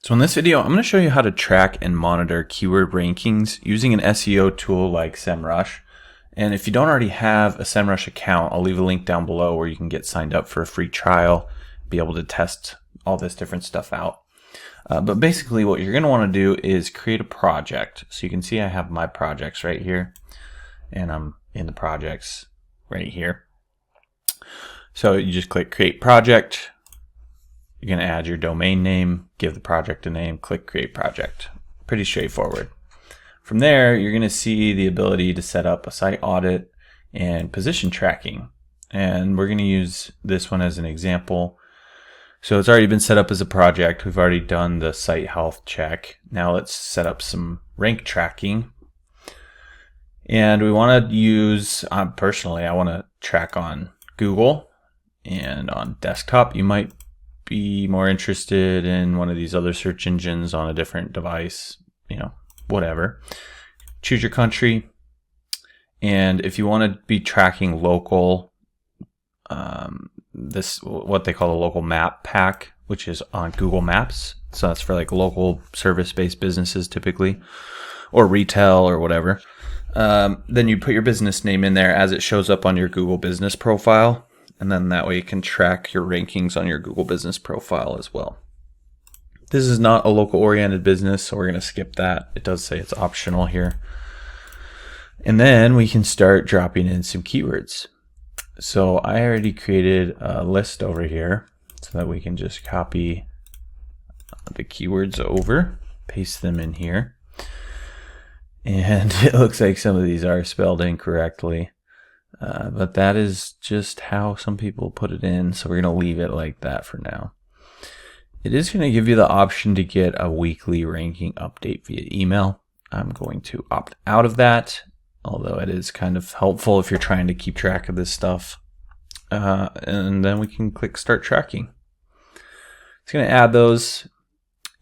So in this video, I'm going to show you how to track and monitor keyword rankings using an SEO tool like Semrush. And if you don't already have a Semrush account, I'll leave a link down below where you can get signed up for a free trial, be able to test all this different stuff out. But basically what you're going to want to do is create a project. So you can see I have my projects right here, and I'm in the projects right here. So you just click create project. You're going to add your domain name, give the project a name, click create project. Pretty straightforward. From there, you're going to see the ability to set up a site audit and position tracking. And we're going to use this one as an example. So it's already been set up as a project. We've already done the site health check. Now let's set up some rank tracking. And we want to use, personally, I want to track on Google and on desktop. You might be more interested in one of these other search engines on a different device, whatever. Choose your country. And if you want to be tracking local, this what they call a local map pack, which is on Google Maps. So that's for like local service-based businesses typically, or retail or whatever. Then you put your business name in there as it shows up on your Google business profile. And then that way you can track your rankings on your Google business profile as well. This is not a local oriented business, so we're going to skip that. It does say it's optional here. And then we can start dropping in some keywords. So I already created a list over here so that we can just copy the keywords over, paste them in here. And it looks like some of these are spelled incorrectly. But that is just how some people put it in, so we're going to leave it like that for now. It is going to give you the option to get a weekly ranking update via email. I'm going to opt out of that, although it is kind of helpful if you're trying to keep track of this stuff. And then we can click Start Tracking. It's going to add those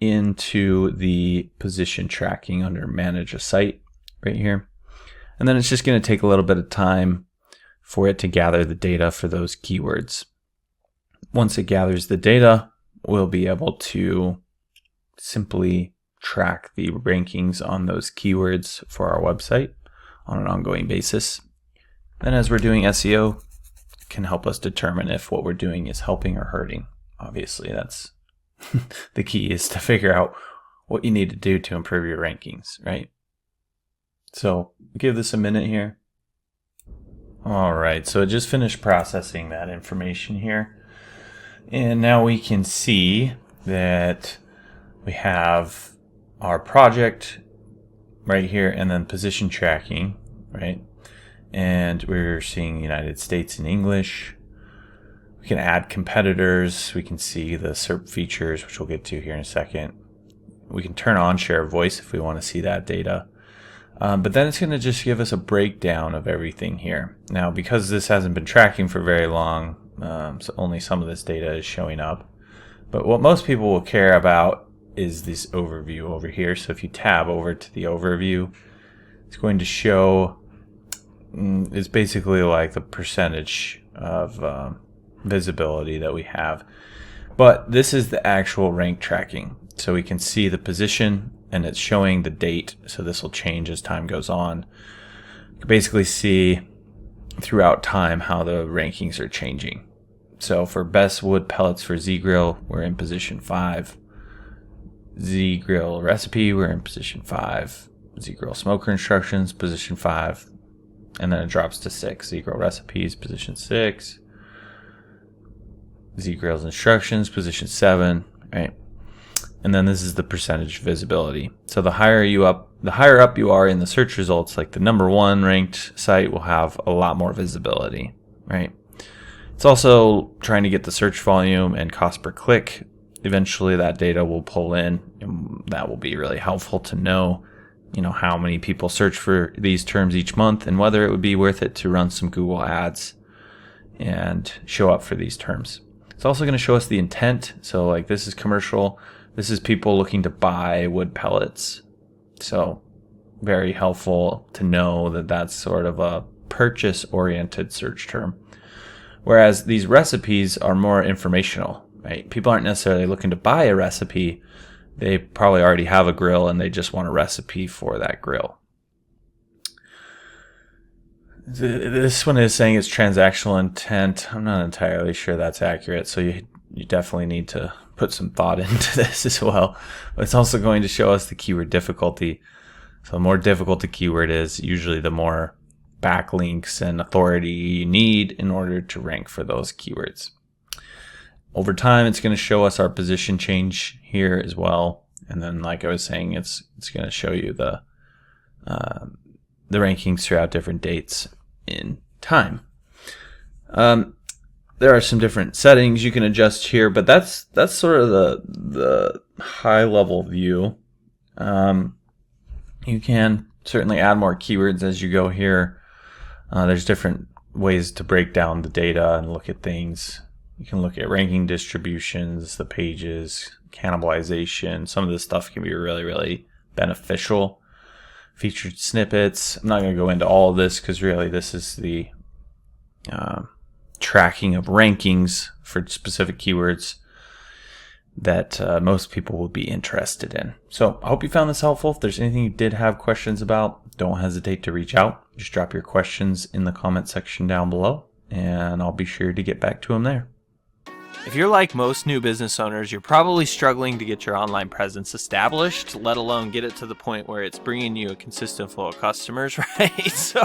into the position tracking under Manage a Site right here. And then it's just going to take a little bit of time for it to gather the data for those keywords. Once it gathers the data, we'll be able to simply track the rankings on those keywords for our website on an ongoing basis. Then as we're doing SEO, it can help us determine if what we're doing is helping or hurting. Obviously, that's the key, is to figure out what you need to do to improve your rankings, right? So give this a minute here. All right, so it just finished processing that information here. And now we can see that we have our project right here and then position tracking, right? And we're seeing United States in English. We can add competitors. We can see the SERP features, which we'll get to here in a second. We can turn on share voice if we want to see that data. But then it's going to just give us a breakdown of everything here. Now, because this hasn't been tracking for very long, so only some of this data is showing up. But what most people will care about is this overview over here. So if you tab over to the overview, it's going to show, it's basically like the percentage of visibility that we have. But this is the actual rank tracking. So we can see the position, and it's showing the date, so this will change as time goes on. You can basically see throughout time how the rankings are changing. So for best wood pellets for Z-Grill, we're in position 5. Z-Grill recipe, we're in position 5. Z-Grill smoker instructions, position 5. And then it drops to 6. Z-Grill recipes, position 6. Z-Grill's instructions, position 7, right? And then this is the percentage visibility. So the higher up you are in the search results, like the number 1 ranked site will have a lot more visibility, right? It's also trying to get the search volume and cost per click. Eventually that data will pull in, and that will be really helpful to know, how many people search for these terms each month and whether it would be worth it to run some Google ads and show up for these terms. It's also going to show us the intent. So like this is commercial. This is people looking to buy wood pellets. So very helpful to know that that's sort of a purchase-oriented search term. Whereas these recipes are more informational, right? People aren't necessarily looking to buy a recipe. they probably already have a grill and they just want a recipe for that grill. This one is saying it's transactional intent. I'm not entirely sure that's accurate, so you definitely need to put some thought into this as well. But it's also going to show us the keyword difficulty. So the more difficult the keyword is, usually the more backlinks and authority you need in order to rank for those keywords. Over time, it's going to show us our position change here as well. And then, like I was saying, it's going to show you the rankings throughout different dates in time. There are some different settings you can adjust here, but that's sort of the high level view. You can certainly add more keywords as you go here. There's different ways to break down the data and look at things. You can look at ranking distributions, the pages, cannibalization. Some of this stuff can be really, really beneficial. Featured snippets. I'm not going to go into all of this because really this is the tracking of rankings for specific keywords that most people will be interested in. So I hope you found this helpful. If there's anything you did have questions about, don't hesitate to reach out. Just drop your questions in the comment section down below, and I'll be sure to get back to them there. If you're like most new business owners, you're probably struggling to get your online presence established, let alone get it to the point where it's bringing you a consistent flow of customers, right? So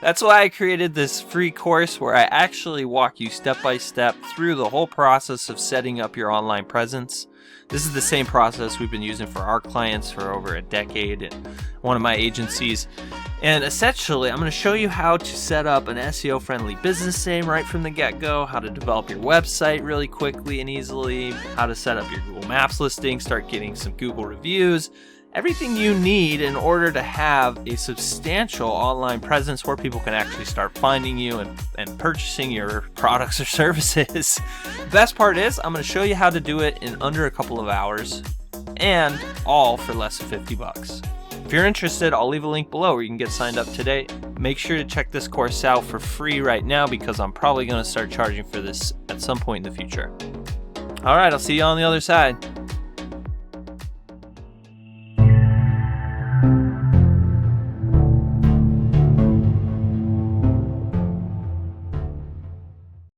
that's why I created this free course where I actually walk you step by step through the whole process of setting up your online presence. This is the same process we've been using for our clients for over a decade in one of my agencies. And essentially, I'm going to show you how to set up an SEO-friendly business name right from the get-go, how to develop your website really quickly and easily, how to set up your Google Maps listing, start getting some Google reviews, everything you need in order to have a substantial online presence where people can actually start finding you and purchasing your products or services. The best part is I'm going to show you how to do it in under a couple of hours and all for less than 50 bucks. If you're interested, I'll leave a link below where you can get signed up today. Make sure to check this course out for free right now because I'm probably going to start charging for this at some point in the future. All right, I'll see you on the other side.